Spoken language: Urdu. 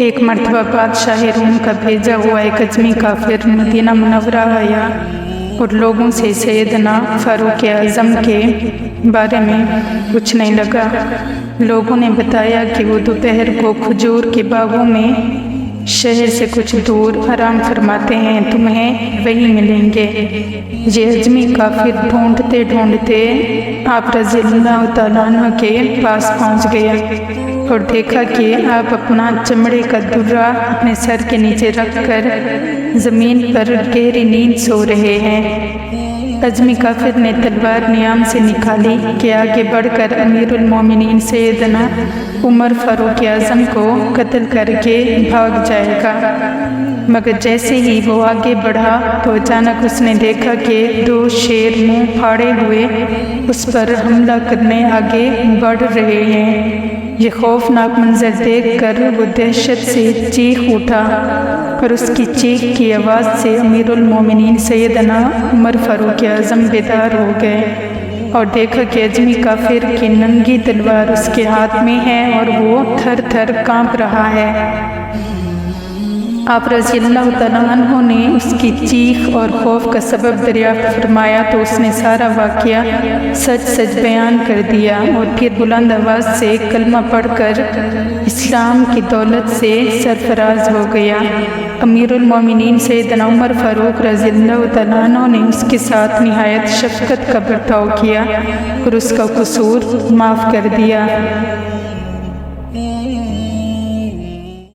ایک مرتبہ بادشاہ روم کا بھیجا ہوا ایک اجمی کافر مدینہ منورہ آیا اور لوگوں سے سیدنا فاروق اعظم کے بارے میں پوچھنے لگا۔ لوگوں نے بتایا کہ وہ دوپہر کو کھجور کے باغوں میں شہر سے کچھ دور آرام فرماتے ہیں، تمہیں وہی ملیں گے۔ یہ اجمی کافر ڈھونڈتے ڈھونڈتے آپ رضی اللہ تعالیٰ عنہ کے پاس پہنچ گیا اور دیکھا کہ آپ اپنا چمڑے کا درہ اپنے سر کے نیچے رکھ کر زمین پر گہری نیند سو رہے ہیں۔ اجمی کافر نے تلوار نیام سے نکالی کہ آگے بڑھ کر امیر المومنین سیدنا عمر فاروق اعظم کو قتل کر کے بھاگ جائے گا، مگر جیسے ہی وہ آگے بڑھا تو اچانک اس نے دیکھا کہ 2 شیر منہ پھاڑے ہوئے اس پر حملہ کرنے آگے بڑھ رہے ہیں۔ یہ خوفناک منظر دیکھ کر وہ دہشت سے چیخ اٹھا اور اس کی چیخ کی آواز سے امیر المومنین سیدنا عمر فاروق اعظم بیدار ہو گئے اور دیکھا کہ اجمی کافر کی ننگی تلوار اس کے ہاتھ میں ہے اور وہ تھر تھر کانپ رہا ہے۔ آپ رضی اللہ تعالیٰ عنہ نے اس کی چیخ اور خوف کا سبب دریافت فرمایا تو اس نے سارا واقعہ سچ سچ بیان کر دیا اور پھر بلند آواز سے کلمہ پڑھ کر اسلام کی دولت سے سرفراز ہو گیا۔ امیر المومنین سیدنا عمر فاروق رضی اللہ تعالیٰ عنہ نے اس کے ساتھ نہایت شفقت کا برتاؤ کیا اور اس کا قصور معاف کر دیا۔